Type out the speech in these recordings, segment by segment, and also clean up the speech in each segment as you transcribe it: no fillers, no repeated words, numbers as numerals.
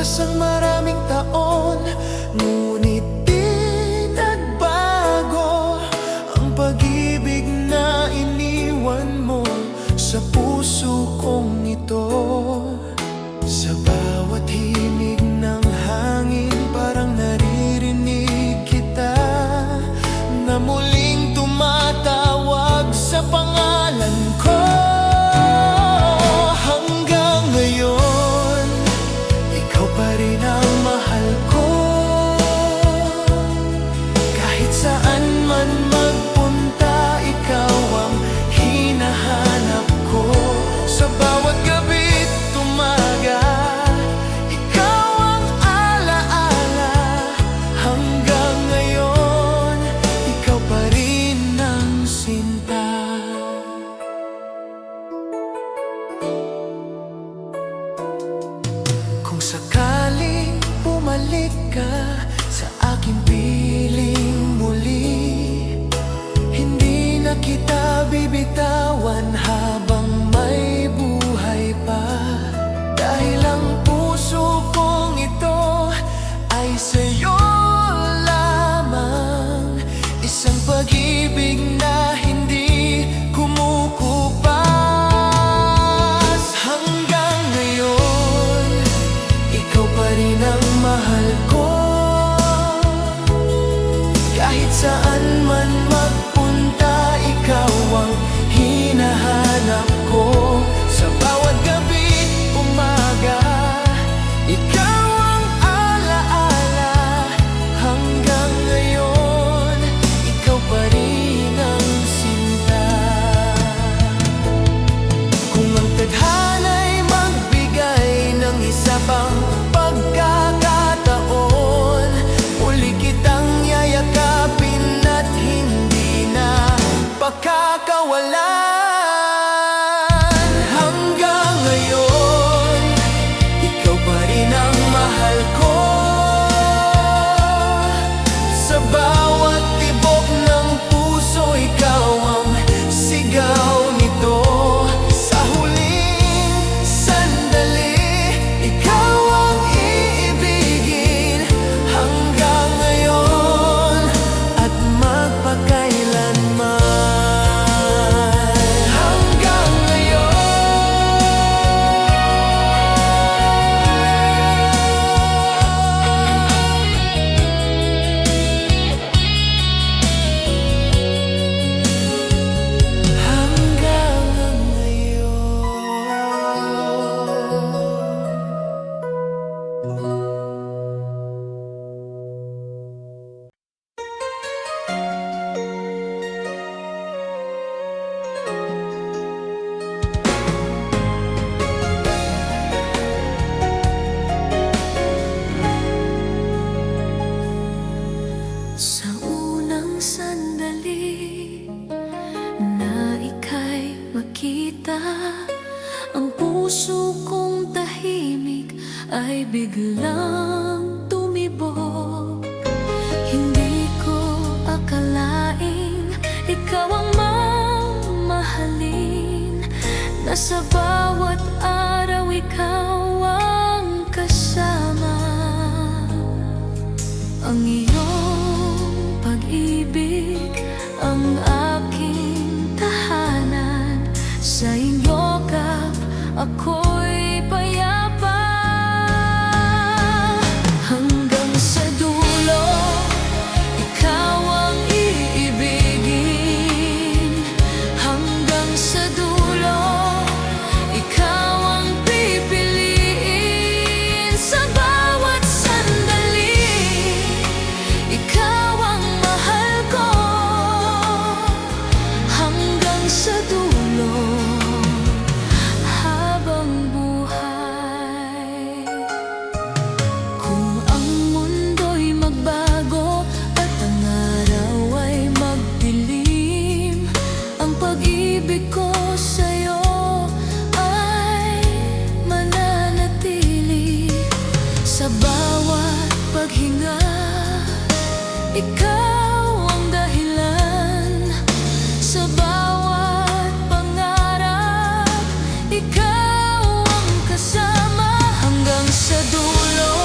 Lumipas ang maraming taon, ngunit di nagbago ang pag-ibig na iniwan mo sa puso kong ito. Sa bawat himig ng hangin, parang naririnig kita na muling tumatawag sa pangalan ko. Hanggang ngayon, ikaw pa rin ang mahal ko. Kahit saan man magpunta, ikaw ang hinahanap ko. Sa bawat gabi't umaga, ikaw ang alaala. Hanggang ngayon, ikaw pa rin ang sinta. Kung sakaling bumalik ka sa aking piling muli, hindi na kita bibitawan habang may buhay pa. Dahil ang puso kong ito ay sa'yo lamang, isang pag-ibig na hindi kumukupas. Hanggang ngayon, ikaw pa rin ang mahal ko. Kahit saan man magpunta, ikaw ang hinahanap ko. Sa bawat gabi't umaga, ikaw ang alaala. Hanggang ngayon, ikaw pa rin ang sinta. Kung ang tadhana'y magbigay ng isa pang pagkakataon, muli kitang yayakapin at hindi na pakakawalan. Hanggang ngayon, ikaw pa rin ang mahal ko. Sa bawat tibok ng puso, ikaw ang sigaw nito. Sa huling sandali, ikaw ang iibigin. Hanggang ngayon at magpakailanman. Hanggang ngayon. Hanggang sa unang sandali na ika'y makita, ang puso kong tahimik ay biglang tumibok. Hindi ko akalaing ikaw ang mamahalin, na sa bawat araw ikaw ang kasama. Ang iyong pag-ibig ang aking tahanan, sa iyong yakap ako'y payapa. Hanggang sa dulo, ikaw ang iibigin. Hanggang sa dulo, ikaw ang pipiliin. Sa bawat sandali, ikaw ang mahal ko. Hanggang sa dulo, habang buhay. Kung ang mundo'y magbago at ang araw ay magdilim, ang pag-ibig ko sa'yo ay mananatili. Sa bawat paghinga, ikaw ang dahilan. Sa bawat pangarap, ikaw ang kasama. Hanggang sa dulo,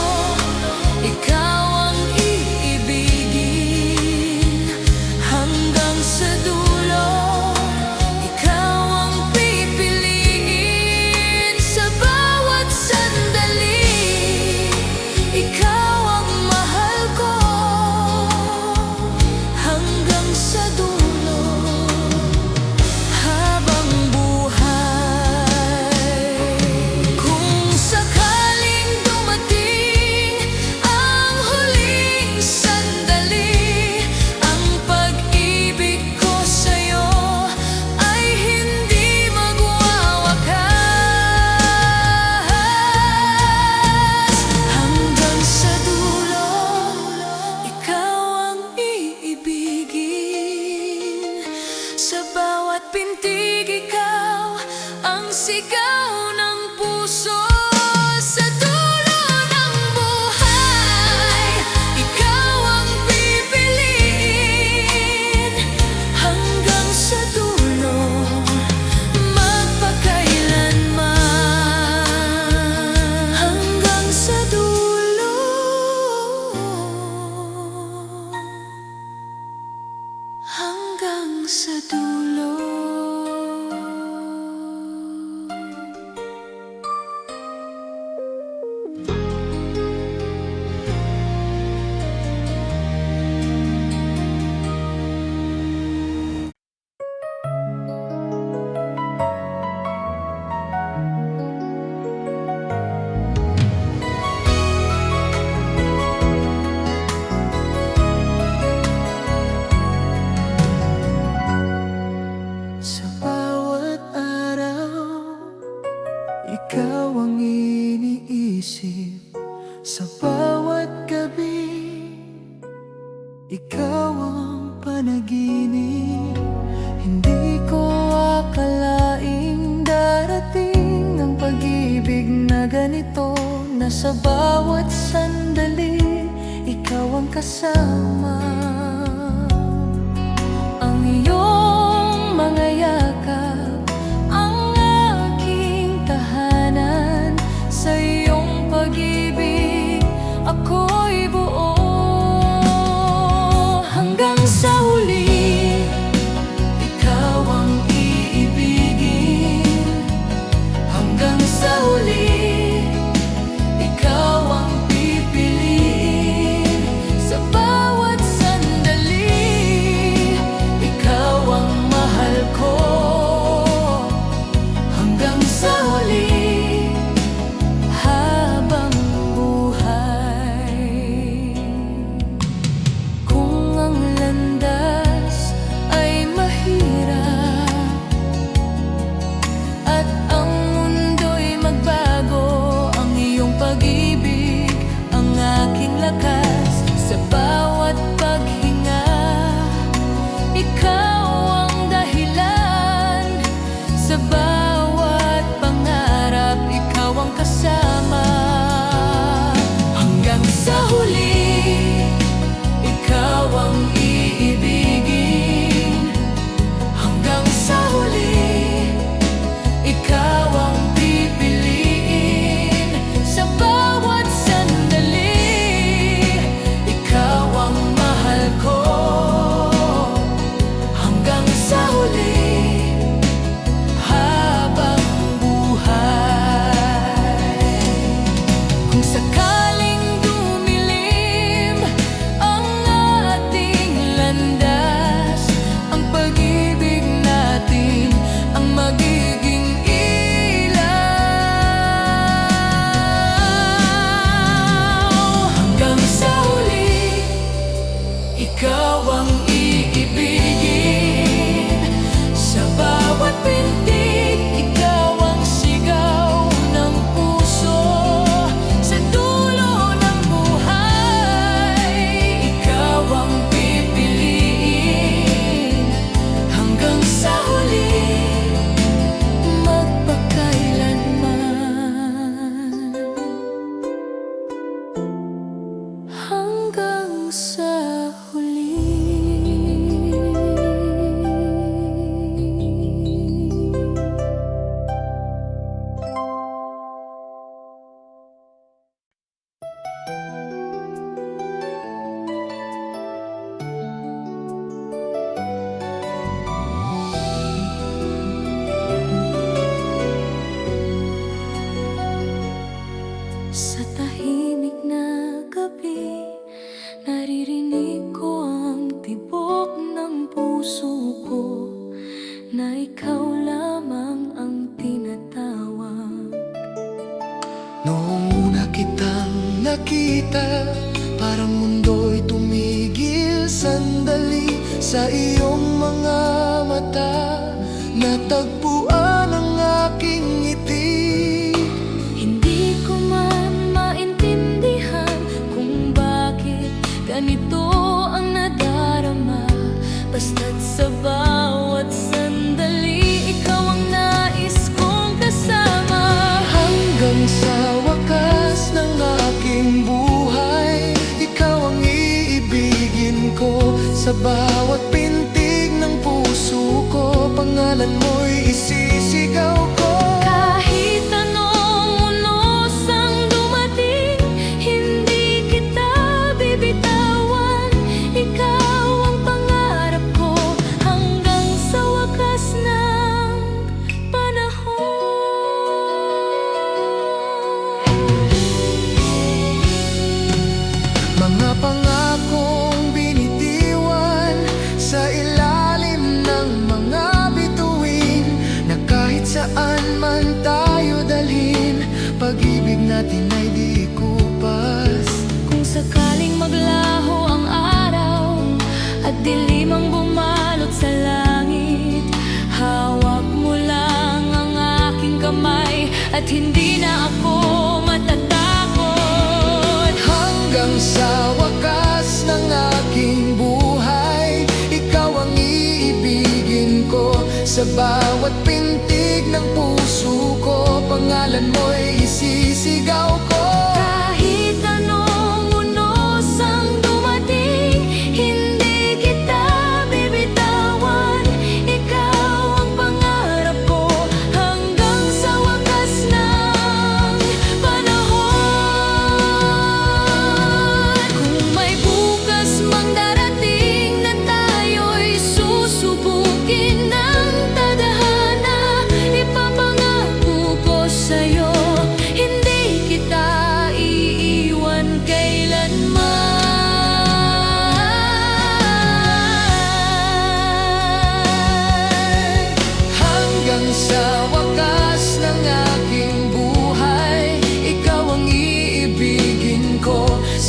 isip sa bawat gabi. Ikaw ang panaginip, hindi ko akalaing darating ang pag-ibig na ganito, na sa bawat sandali ikaw ang kasama. Ang iyong mga yakap ang aking tahanan, sa iyong pag-ibig ako'y buo. Hanggang sa huli, ikaw ang iibigin. Hanggang sa huli, ikaw ang pipiliin. Sa bawat sandali, ikaw ang mahal ko. Hanggang sa huli, habang buhay. Kung ang landas ay mahirap at ang mundo'y magbago, ang iyong pag-ibig ang aking lakas. Sa bawat paghinga, ikaw ang dahilan. Sa bawat pangarap, ikaw ang kasama. Hanggang sa huli, ikaw ang iibigin. Hanggang sa huli, ikaw ang pipiliin. Sa bawat sandali, ikaw ang mahal ko. Hanggang sa huli, habang buhay. Kung sakaling dumilim ang ating landas, ang pag-ibig natin ang magiging ilaw. Hanggang sa huli, ikaw ang iibigin. Sa bawat pintig, ikaw ang sigaw ng puso. Sa dulo ng buhay, ikaw ang pipiliin. Hanggang sa huli, magpakailanman. Hanggang sa huli. Sa tahimik na gabi, naririnig ko ang tibok ng puso ko, na ikaw lamang ang tinatawag. Noong una kitang nakita, parang mundo'y tumigil sandali. Sa iyong mga mata, natagpuan ang aking ngiti. Hindi ko man maintindihan kung bakit ganito ang nadarama, basta't sa bawat sandali, ikaw ang nais kong kasama. Hanggang sa wakas ng aking buhay, ikaw ang iibigin ko. Sa bawat pintig ng puso ko, pangalan mo'y isisigaw ko. Kahit anong unos ang dumating, hindi kita bibitawan. Ikaw ang pangarap ko hanggang sa wakas ng panahon. Mga pangakong binitiwan sa ilalim ng mga bituin, na kahit saan man tayo dalhin, pag-ibig natin ay di kupas. Kung sakaling maglaho ang araw at dilim ang bumalot sa langit, hawak mo lang ang aking kamay at hindi na ako matatag.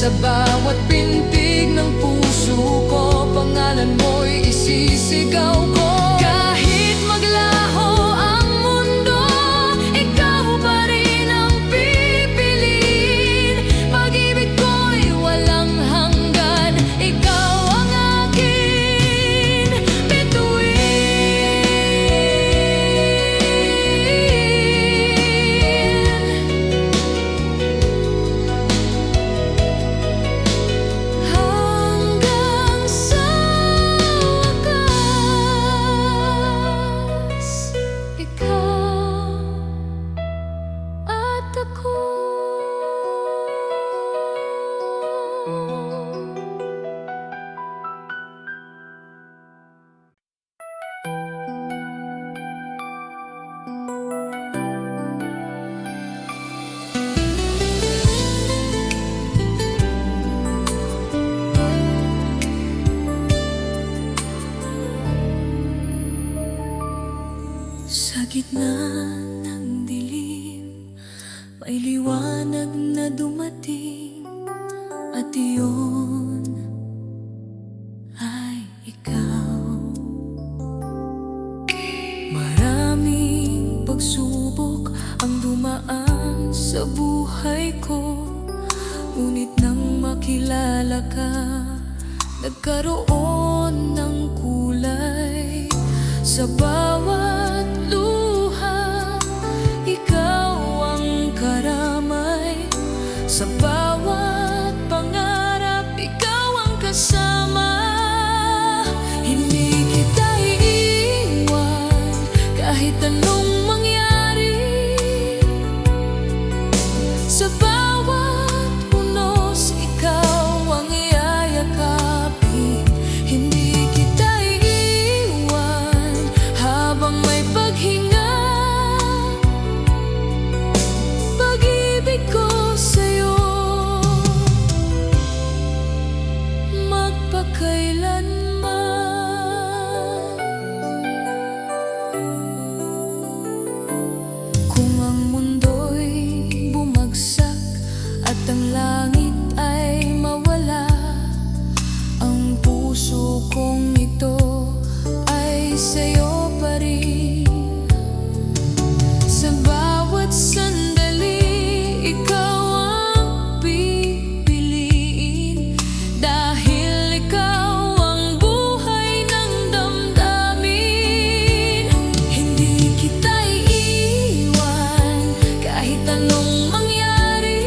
Sa bawat pintig ng puso ko, pangalan mo'y isisigaw ko. Kahit maglaho ang mundo, ikaw pa rin ang pipiliin. Pag-ibig ko'y walang hanggan, ikaw ang akin bituin. Hanggang sa wakas, ikaw at ako. Sa gitna ng dilim, may liwanag na dumating, at iyon ay ikaw. Maraming pagsubok ang dumaan sa buhay ko, ngunit nang makilala ka, nagkaroon ng kulay. Sa bawat luha, ikaw ang karamay. Sa bawat pangarap, ikaw ang kasama. Hindi kita iiwan kahit anong mangyari. Sa bawat unos, ikaw ang yayakapin. Hindi kita iiwan habang may paghinga. Pag-ibig ko sa'yo magpakailanman. Kung ang mundo'y bumagsak at ang langit ay mawala, ang puso kong ito ay sa'yo pa rin. Sa bawat sandali, ikaw ang pipiliin, dahil ikaw ang buhay ng damdamin. Hindi kita iiwan kahit anong mangyari.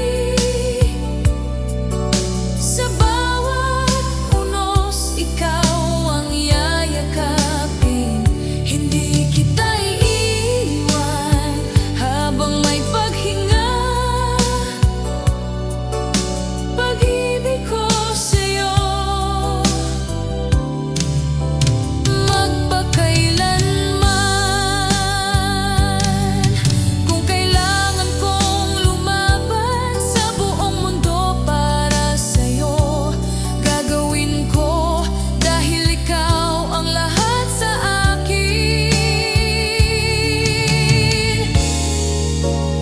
Sa bawat unos, ikaw ang yayakapin. Hindi kita iiwan habang may paghinga. Pag-ibig ko sa'yo magpakailanman. Kung kailangan kong lumaban sa buong mundo para sa'yo, gagawin ko, dahil ikaw ang lahat sa akin.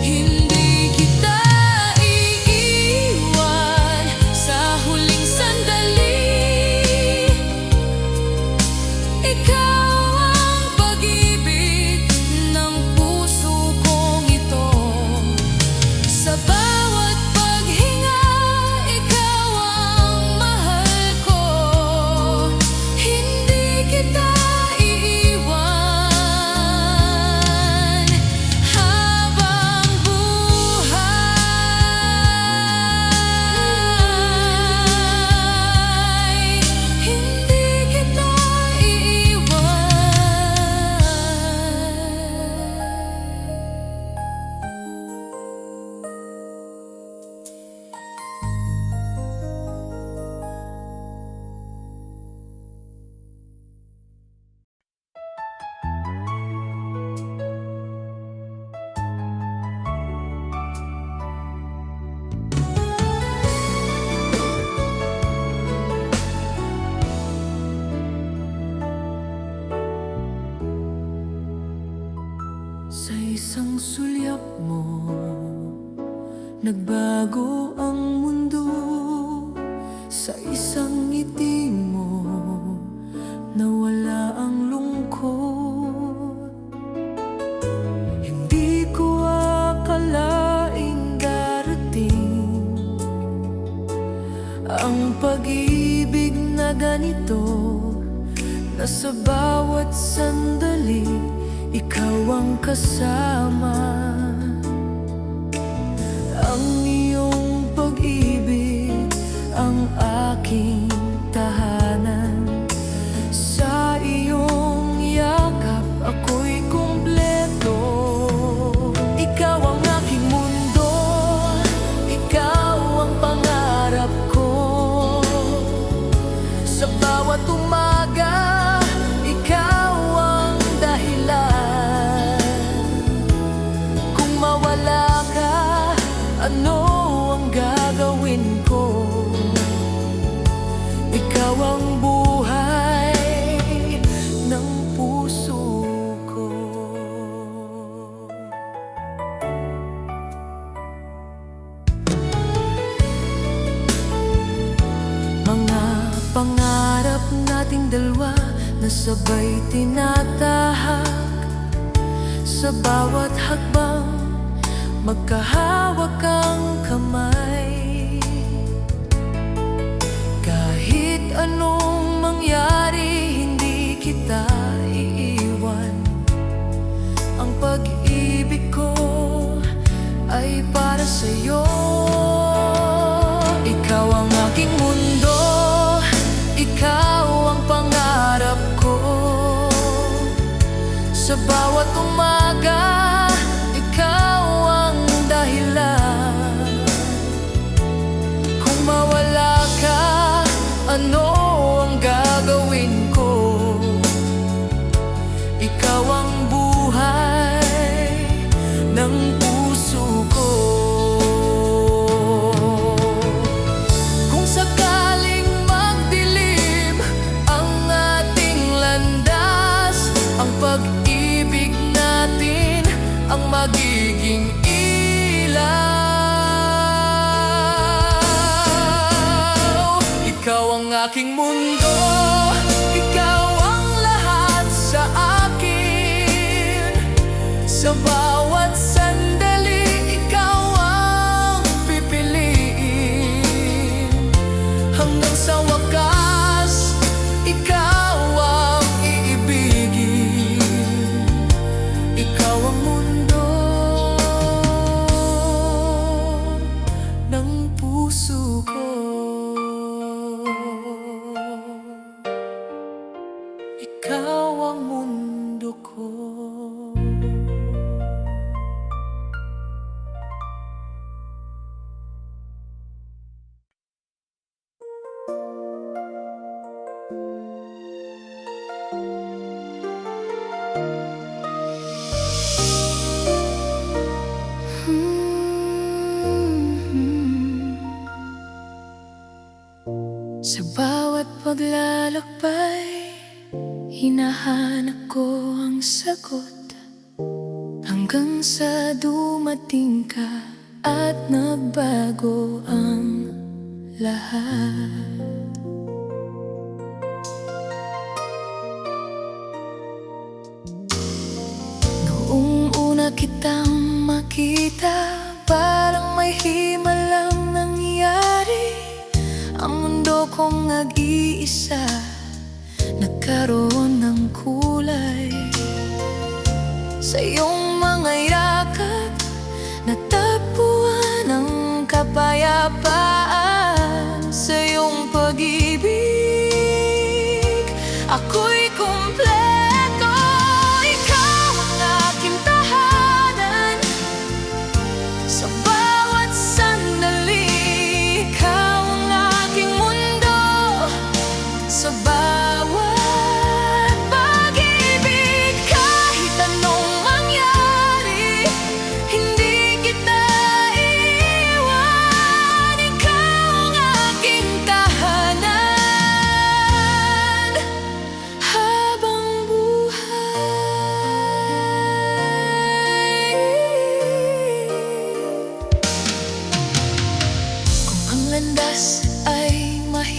Hindi kita iiwan sa huling sandali. Ikaw ang pag-ibig ng puso kong ito. Sa bawat paghinga, ikaw ang mahal ko. Hindi kita iiwan habang buhay. Hindi kita iiwan. Sa isang sulyap mo, nagbago ang mundo. Sa isang ngiti mo nawala ang lungkot. Hindi ko akalaing darating ang pag-ibig na ganito, na sa bawat sandali ikaw ang kasama. Ang iyong pag-ibig ang aking tahanan. Sa iyong yakap ako'y kumpleto. Ikaw ang aking mundo, ikaw ang pangarap ko. Sa bawat umaga, ikaw ang dahilan. Kung mawala ka, ano ang gagawin ko? Ikaw ang buhay ng puso ko. Mga pangarap nating dalawa na sabay tinatahak. Sa bawat hakbang magkahawak ang kamay. Kahit anong mangyari, hindi kita iiwan. Ang pag-ibig ko ay para sa'yo. Ikaw ang aking mundo, ikaw ang pangarap ko. Sa bawat umaga, ikaw ang dahilan. Kung mawala ka, ano ang gagawin ko? Ikaw ang buhay ng puso ko. Kung sakaling magdilim ang ating landas, ang pag-ibig natin ang magiging ilaw. Ikaw ang aking mundo, ikaw ang lahat sa akin. Sa bawat sandali, ikaw ang pipiliin. Hanggang sa wakas, ikaw ang iibigin. Ikaw ang mundo ng puso ko. Ikaw ang mundo ko. Sa bawat paglalakbay, hinahanap ko ang sagot. Hanggang sa dumating ka at nagbago ang lahat. Noong una kitang makita, parang may himalang nangyari. Ang mundo kong nag-iisa nagkaroon ng kulay. Sa iyong mga yakap natagpuan ang kapayapaan. Sa iyong pag-ibig ako'y kumpleto. Ikaw ang aking tahanan. Sa bawat sandali, ikaw ang aking mundo. Sa bawat pag-ibig, kahit anong mangyari, hindi kita iiwan. Ikaw ang aking tahanan habang buhay. Kung ang landas ay mahirap,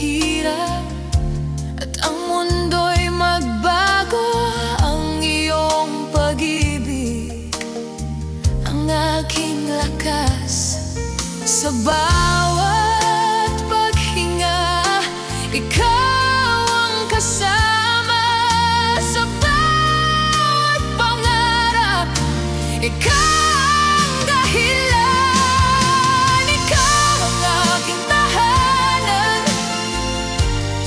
Sa bawat paghinga, ikaw ang kasama. Sa bawat pangarap, ikaw ang dahilan. Ikaw ang aking tahanan.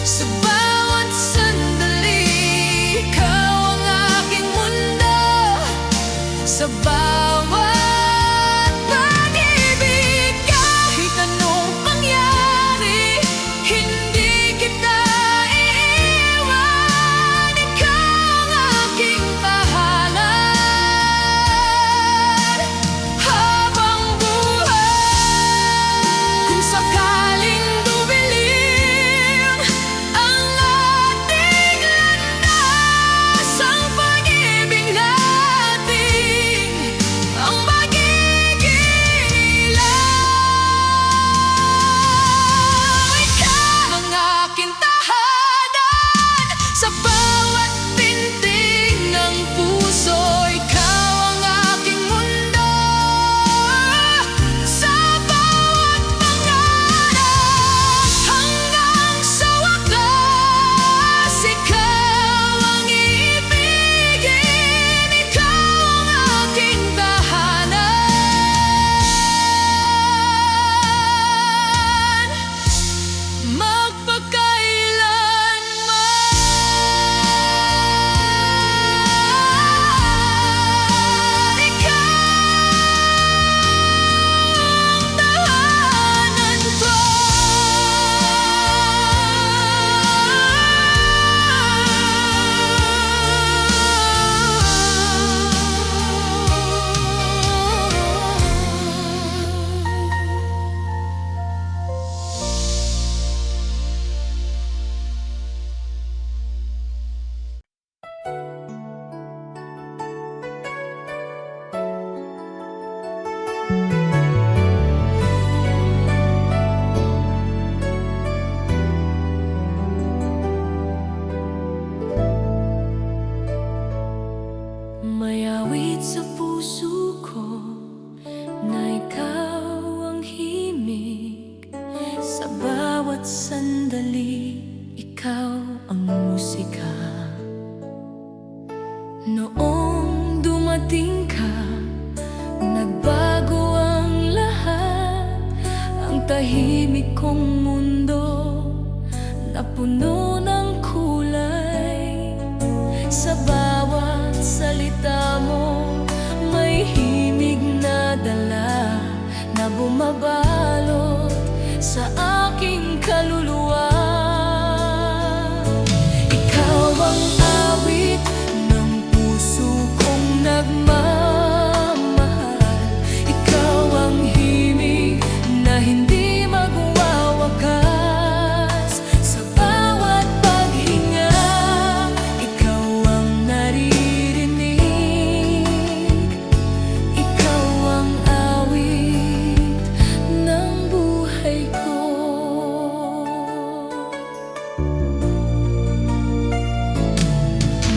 Sa bawat sandali, ikaw ang aking mundo. Sa bawat pag-ibig, kahit anong mangyari, hindi kita iiwan. Ikaw ang aking tahanan habang buhay. Kung sakaling dumilim ang ating landas, ang pag-ibig natin ang magiging ilaw. Ikaw ang aking tahanan sa bawat pintig ng puso. Ikaw ang aking mundo. Sa bawat pangarap hanggang sa wakas, ikaw ang iibigin. Ikaw ang aking tahanan magpakailanman. Ikaw may awit sa puso ko na ikaw ang himig. Sa bawat sandali, ikaw ang musika. Noong dumating ka, nagbago ang lahat. Ang tahimik kong mundo napuno ng kulay. Sa bawat salita mo, may himig na dala na bumabalot sa aking kaluluwa. Ikaw ang awit ng puso kong nagmamahal. Ikaw ang himig na hindi magwawakas. Sa bawat paghinga, ikaw ang naririnig. Ikaw ang awit ng buhay ko.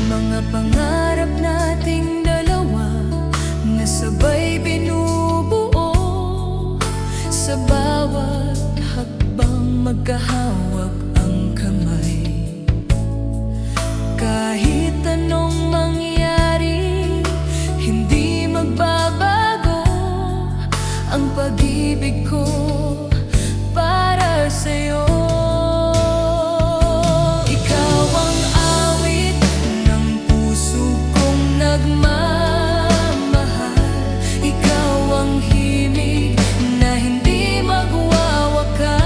Mga pangarap nating dalawa na sabay binubuo. Sa bawat hakbang magkahawak ang kamay. Kahit anong mangyari, hindi magbabago ang pag-ibig ko para sa'yo. Ikaw ang awit ng puso kong nagmamahal. Ikaw ang himig na hindi magwawakas.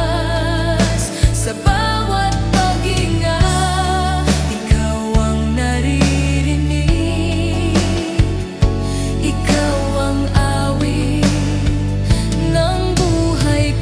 Sa bawat paghinga, ikaw ang naririnig. Ikaw ang awit ng buhay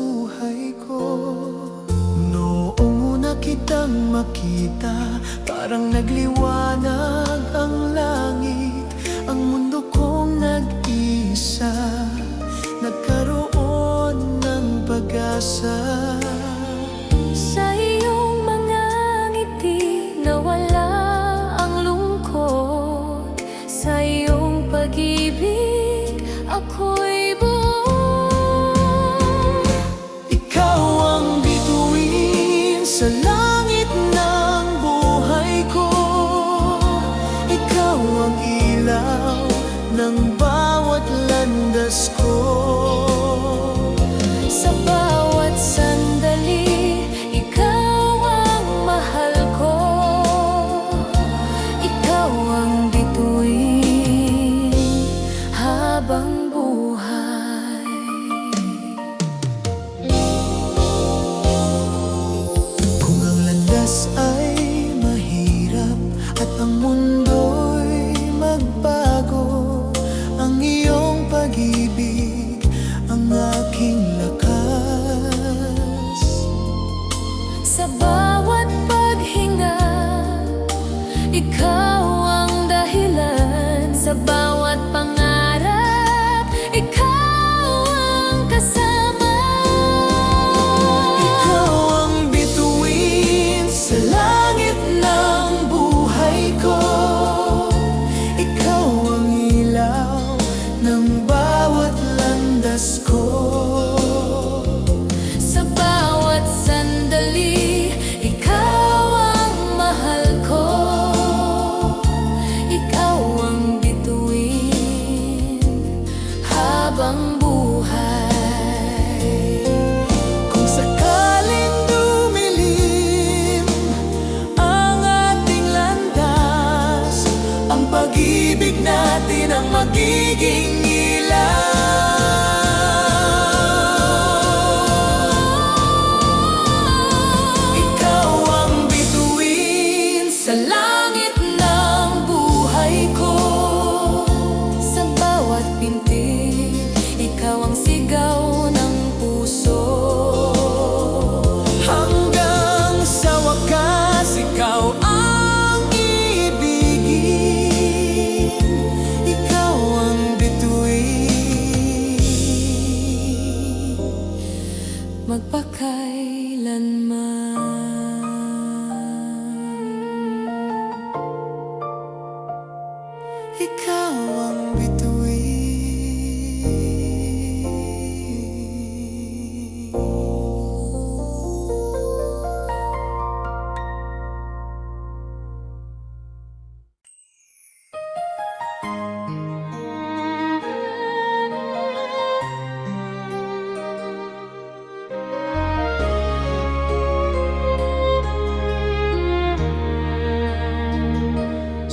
buhay ko. Noong una kitang makita, parang nagliwanag ang langit. Ang mundo kong nag-isa, nagkaroon ng pag-asa. Sa iyong mga ngiti nawala ang lungkot. Sa iyong pag-ibig ako'y buo. Ikaw ang bituin sa langit ng buhay ko. Ikaw ang ilaw ng bawat landas ko. Sa bawat sandali, ikaw ang mahal ko. Ikaw ang bituin habang buhay. Kung ang landas ay mahirap at ang mundo'y magbago, ang iyong pag-ibig ang aking lakas. Sa bawat paghinga, ikaw ang dahilan. Sa bawat pangarap, ikaw ang kasama. Ikaw ang bituin sa langit ng buhay ko. Ikaw ang ilaw ng bawat landas ko. Sa bawat sandali, ikaw ang mahal ko. Ikaw ang bituin habang buhay. Kung sakaling dumilim ang ating landas, ang pag-ibig natin ang magiging ilaw. Ikaw ang bituin sa langit ng buhay ko. Sa bawat pintig, ikaw ang sigaw ng puso. Hanggang sa wakas, ikaw ang ibigin. Ikaw ang bituin magpakailanman. Ikaw ang bituin.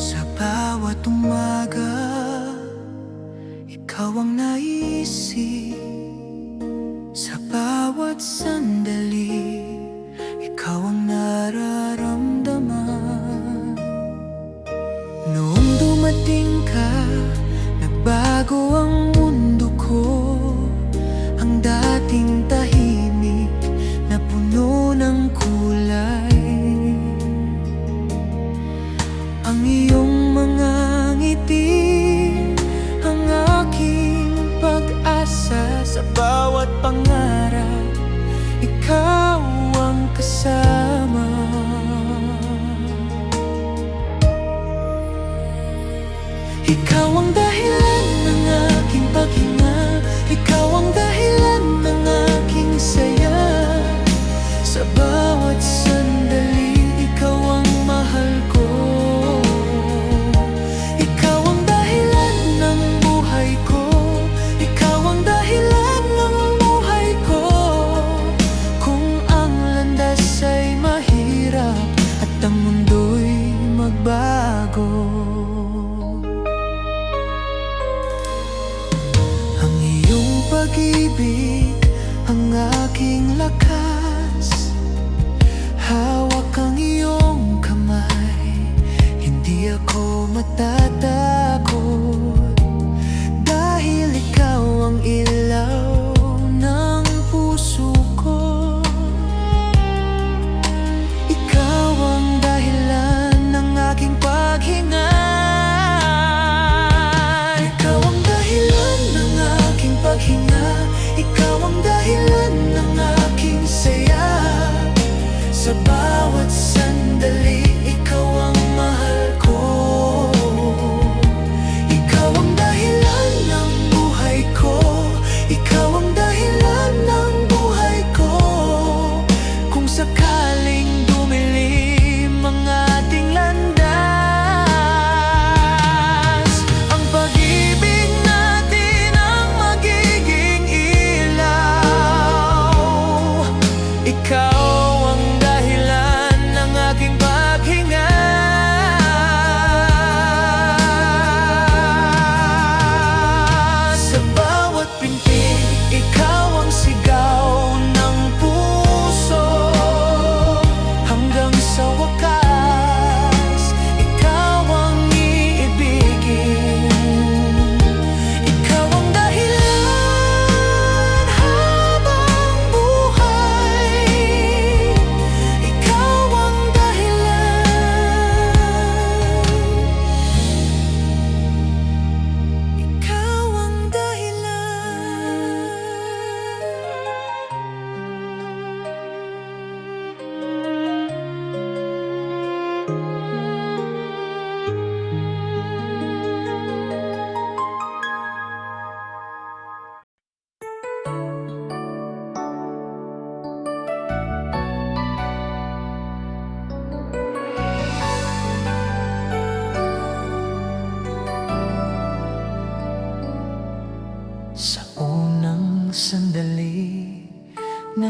Sa bawat umaga, ikaw ang naisip. Sa bawat sandali, ikaw ang nararamdaman. Noong dumating ka, nagbago ang mundo ko. Ang dating tahimik na puno ng kulay. Ang iyong mga ngiti ang aking pag-asa. Sa bawat pangarap, ikaw ang kasama. Ikaw ang dahilan ng aking paghinga. Ikaw ang dahilan ng aking saya. Sa bawat sandali, ikaw ang mahal ko. Ikaw ang dahilan ng buhay ko. Ikaw ang dahilan ng buhay ko. Kung ang landas ay mahirap at ang mundo'y magbago, ang iyong pag-ibig ang aking lakas. Hawak ang iyong kamay, hindi ako matatakot. Dahil ikaw ang ilaw ng puso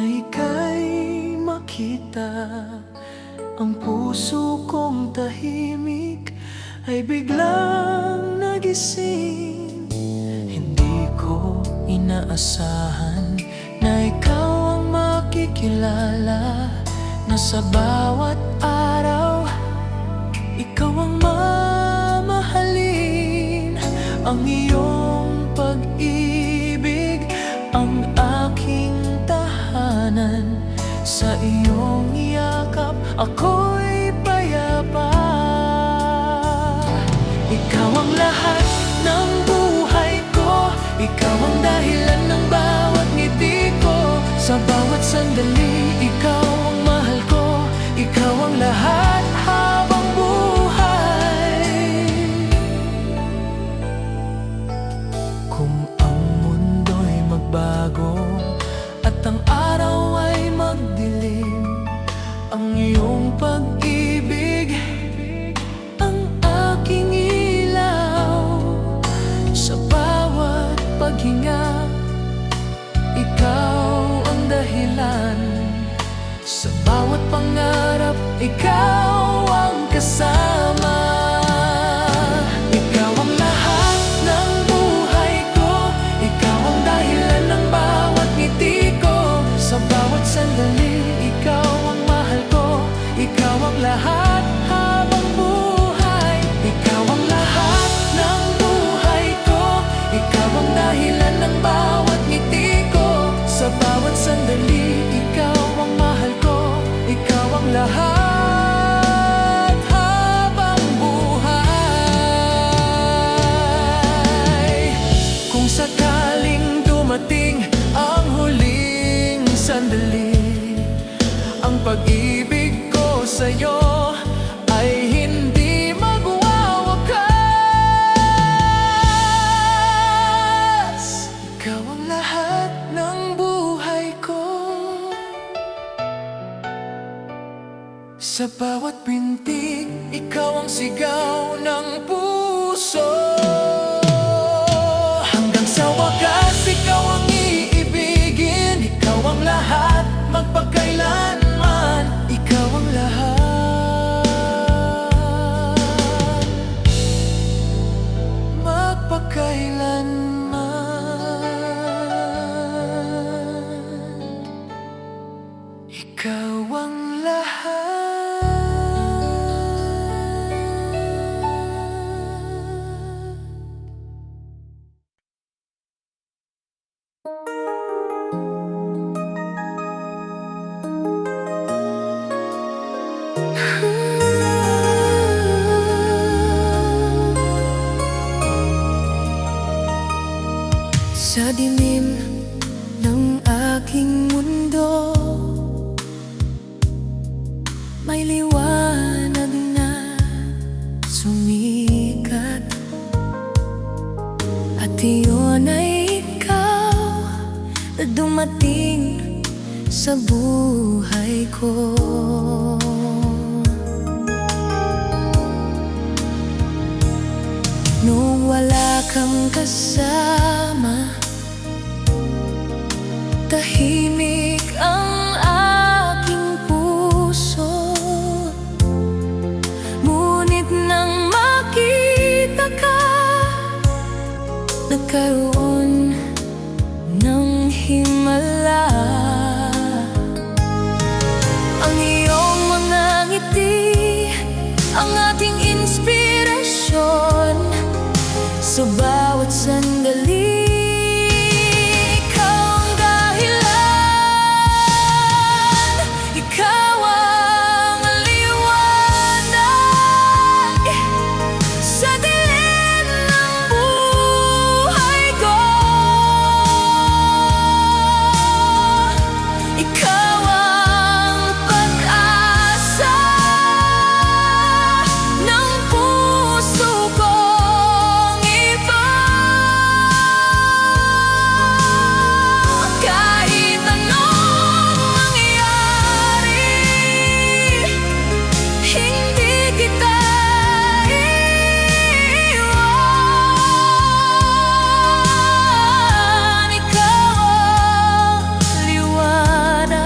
na ika'y makita, ang puso kong tahimik ay biglang nagising. Hindi ko inaasahan na ikaw ang makikilala, na sa bawat araw ikaw ang mamahalin. Ang iyong pag-ibig ang aking tahanan, sa iyong yakap ako'y payapa. Ikaw ang lahat ng buhay ko, ikaw ang dahilan ng bawat ngiti ko. Sa bawat sandali, ikaw ang mahal ko, ikaw ang lahat habang buhay. Kung ang mundo'y magbago at ang araw ay magdilim, ang iyong pag-ibig ang aking ilaw. Sa bawat paghinga, ikaw ang dahilan. Sa bawat pangarap, ikaw ang kasama. Ikaw ang lahat ng buhay ko, ikaw ang dahilan ng bawat ngiti ko. Sa bawat sandali, ikaw ang mahal ko, ikaw ang lahat habang buhay. Ikaw ang lahat ng buhay ko, ikaw ang dahilan ng bawat ngiti ko. Sa bawat sandali, ikaw ang mahal ko, ikaw ang lahat habang buhay. Kung sakaling dumating ang huling sandali, ang pag-ibig ko sa'yo ay hindi magwawakas. Ikaw ang lahat ng buhay ko, sa bawat pintig, ikaw ang sigaw ng puso. Hanggang sa wakas, ikaw ang iibigin, ikaw ang lahat magpakailanman, ikaw ang lahat magpakailanman. Ikaw ang lahat. Sa dilim ng aking mundo, may liwanag na sumikat, at iyon ay ikaw na dumating sa buhay ko. Nung wala kang kasama, tahimik ang aking puso. Ngunit nang makita ka, nagkaroon ng himala. Ang iyong mga ngiti, ang ating inspirasyon. Sa bawat sandali, ikaw ang dahilan, ikaw ang liwanag sa dilim ng buhay ko. Ikaw ang pag-asa ng puso kong ito. Kahit anong mangyari, hindi kita iiwan. Ikaw ang liwanag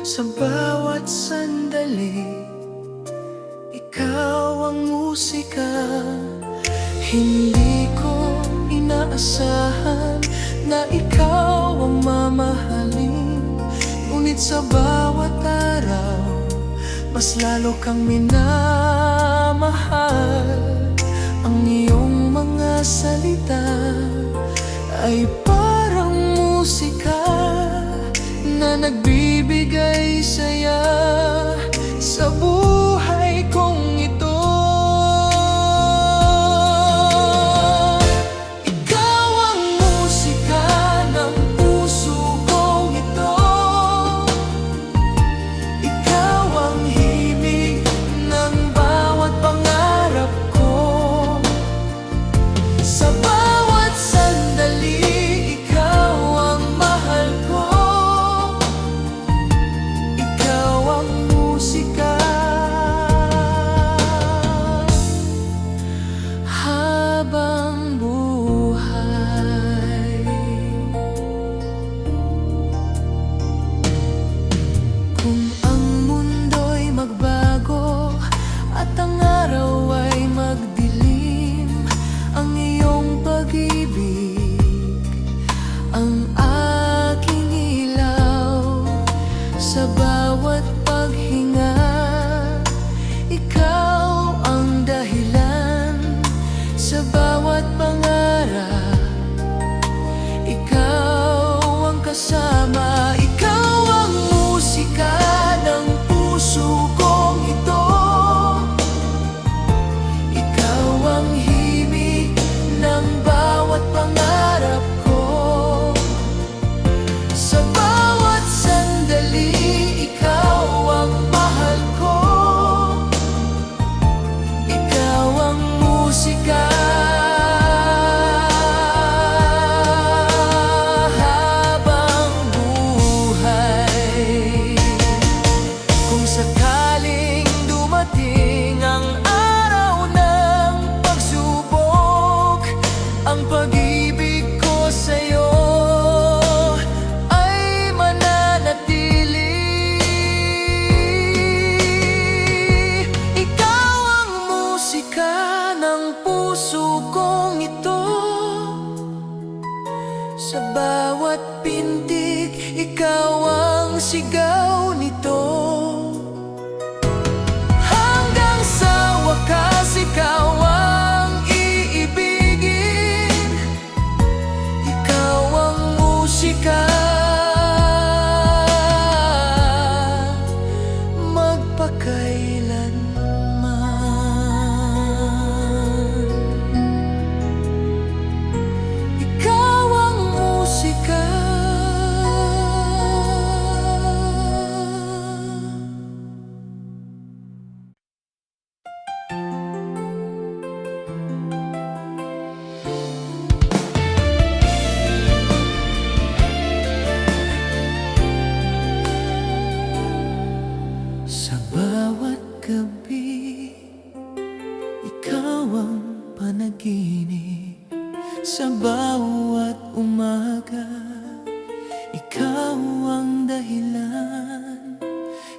Sa bawat sandali, ikaw ang musika. Hindi ko inaasahan na ikaw ang mamahalin. Ngunit sa bawat araw, mas lalo kang minamahal. Ang iyong mga salita ay parang musika na nagbibigay saya sa buhay kong ito. Ikaw ang musika ng puso kong ito. Ikaw ang himig ng bawat pangarap ko. Sa bawat sandali, ikaw ang mahal ko. Ikaw ang musika. Habang buhay, kung ang mundo'y magbago at ang araw ay magdilim, ang iyong pag-ibig ang aking ilaw. Sa bawat paghinga, ikaw ang dahilan. Sa bawat pangarap, ikaw ang kasama. Ikaw ang musika ng puso kong ito. Ikaw ang himig ng bawat pangarap ko. Sa bawat sandali, ikaw ang mahal ko. Ikaw ang musika. Habang buhay, kung sakaling dumating ang araw ng pagsubok, ang pag-ibig ko sa'yo ay mananatili. Ikaw ang musika ng puso kong ito. Sa bawat pintig, ikaw ang sigaw nito. Hanggang sa wakas, ikaw ang iibigin. Ikaw ang musika. Magpakailanman, ikaw ang musika. Sa bawat gabi, ikaw ang panaginip. Sa bawat umaga, ikaw ang dahilan.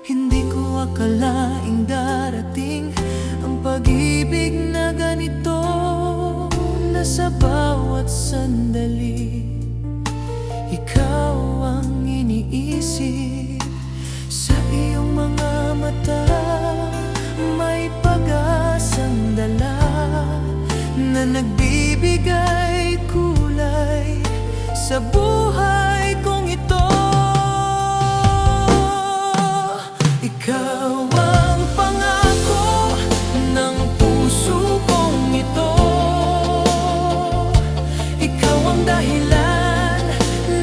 Hindi ko akalaing darating ang pag-ibig na ganito, na sa bawat sandali, ikaw ang iniisip. Sa iyong mga mata, may pag-asang dala na nagbibigay kulay sa buhay kong ito. Ikaw ang pangako ng puso kong ito. Ikaw ang dahilan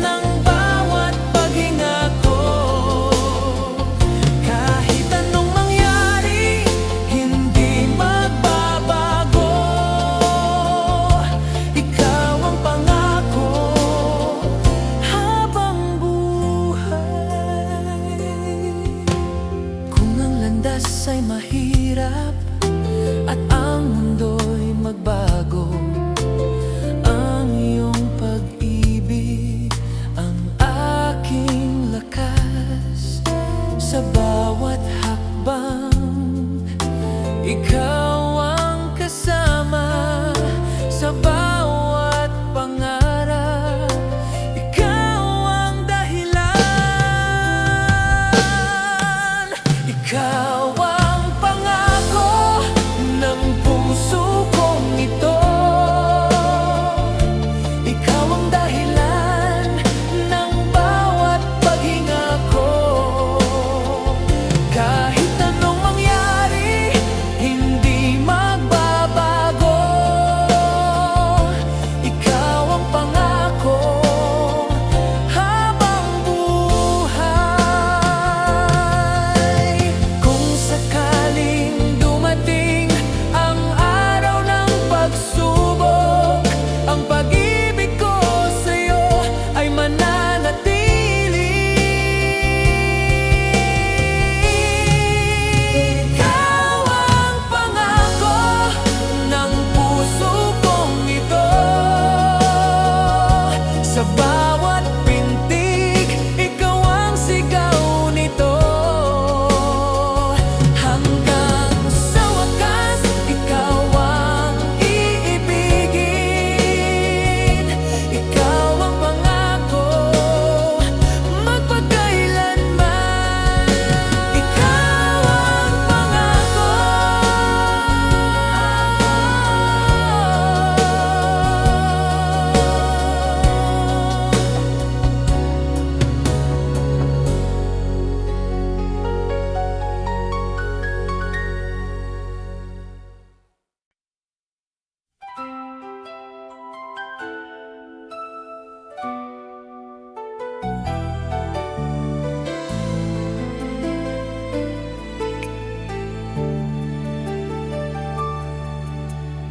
ng bawat paghinga ko. Kahit anong mangyari, hindi magbabago. Ikaw ang pangako habang buhay. Kung ang landas ay mahirap at ang mundo'y magbago, ang iyong pag-ibig ang aking lakas. sa bawat hakbang. Ikaw ang kasama sa bawat pangarap. Ikaw ang dahilan. Ikaw ang pangako ng puso kong ito. Ikaw ang dahilan ng bawat paghinga ko. Kahit anong mangyari, hindi magbabago. Ikaw ang pangako habang buhay. Kung sakaling dumating ang araw ng pagsubok, ang pag-ibig ko sa'yo ay mananatili. Ikaw ang pangako ng puso kong ito. Sa bawat pintig, ikaw ang sigaw nito. Hanggang sa wakas, ikaw ang iibigin. Ikaw ang pangako magpakailanman. Ikaw ang pangako.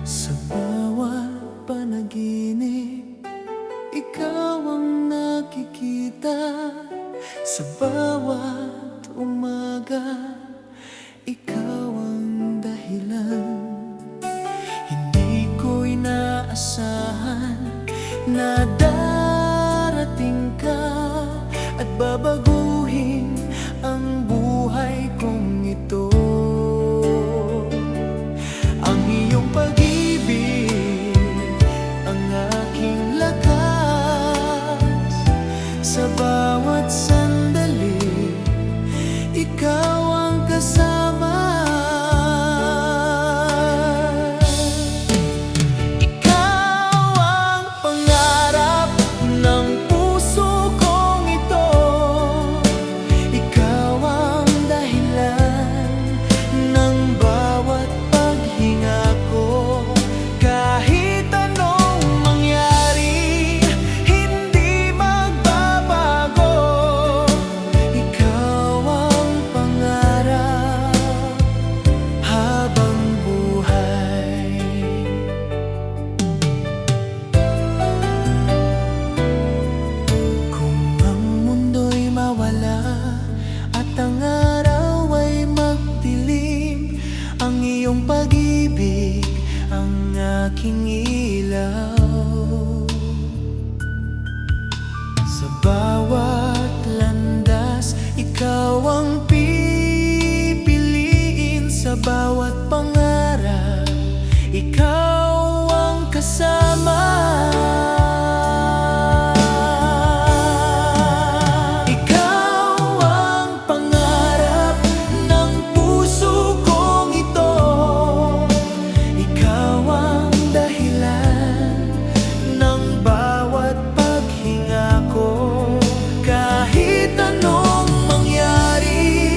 Sa bawat panaginip, ikaw ang nakikita. Sa bawat umaga, ikaw ang dahilan. Hindi ko inaasahan na darating ka at babaguhin ang buhay kong ito. Ang iyong pag-ibig ang aking lakas. Sa bawat sandali, ikaw ang kasama. Ikaw ang pangarap ng puso kong ito. Ikaw ang dahilan ng bawat paghinga ko. Kahit anong mangyari, hindi magbabago. Ikaw ang pangarap habang buhay. Kung ang mundo'y mawala at ang araw ay magdilim, ang iyong pag-ibig ang aking ilaw. Sa bawat landas, ikaw ang pipiliin. Sa bawat pangarap, ikaw ang kasama. Ikaw ang pangarap ng puso kong ito. Ikaw ang dahilan ng bawat paghinga ko. Kahit anong mangyari,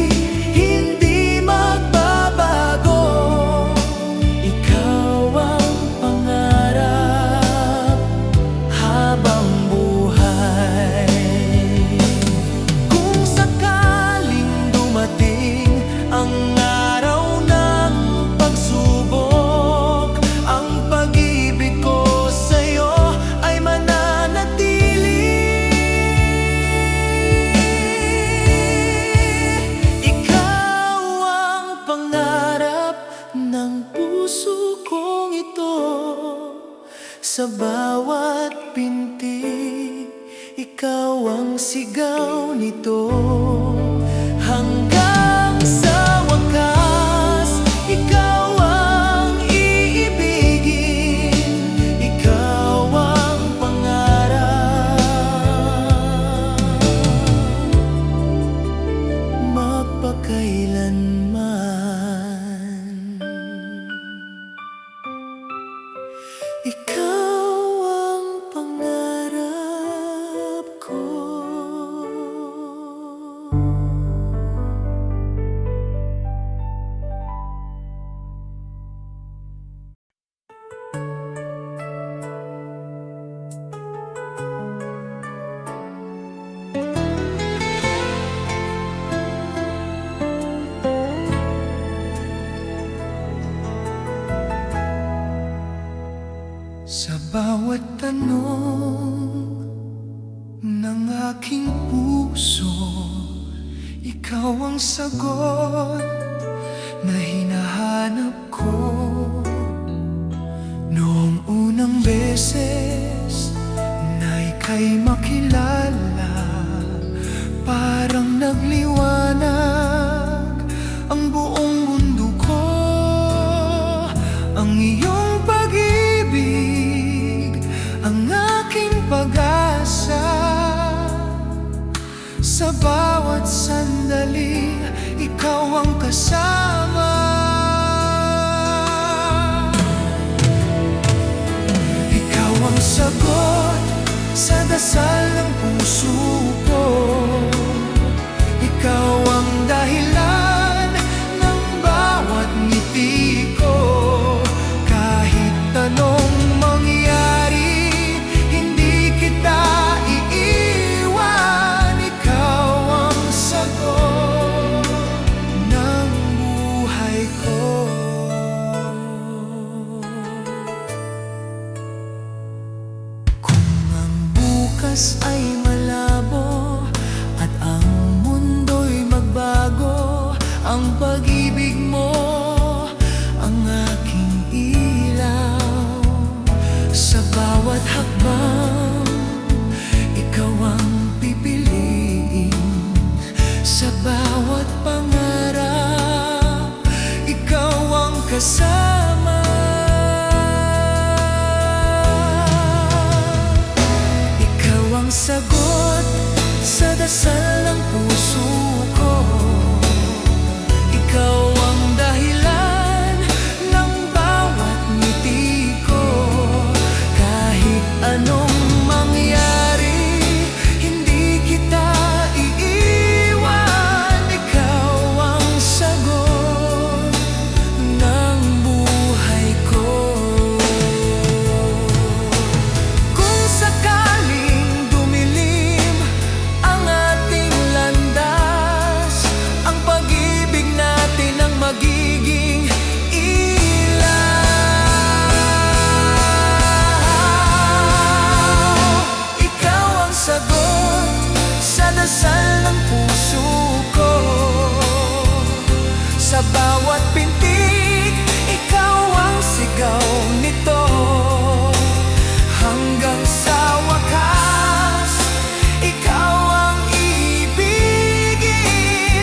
bawat tanong ng aking puso, ikaw ang sagot na hinahanap ko. Noong unang beses na ika'y makilala, parang nagliwanag ang buong mundo ko. Ang iyong pag-ibig, ang aking pag-asa. Sa bawat sandali, ikaw ang kasama. Ikaw ang sagot sa dasal ng puso ko. Ikaw ang dahilan ng bawat ngiti ko. Kahit anong mangyari, hindi kita iiwan. Ikaw ang sagot ng buhay ko. Kung ang bukas ay malabo at ang mundo'y magbago, ang pag-ibig mo ang aking ilaw. Sa bawat hakbang, ikaw ang pipiliin. Sa bawat pangarap, ikaw ang kasama. Ikaw ang sagot sa dasal ng puso ko. Ikaw ang dahilan ng bawat ngiti ko. Kahit anong mangyari, hindi kita iiwan. Ikaw ang sagot ng buhay ko. Kung sakaling dumilim ang ating landas, ang pag-ibig natin ang magiging ilaw. Ikaw ang sagot sa dasal ng puso ko. Sa bawat pintig, ikaw ang sigaw nito. Hanggang sa wakas, ikaw ang ibigin.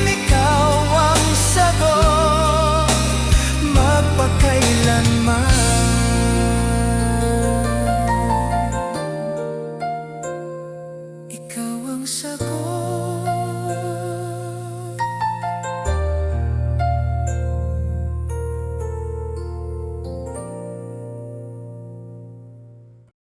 Ikaw ang sagot, magpakailanman.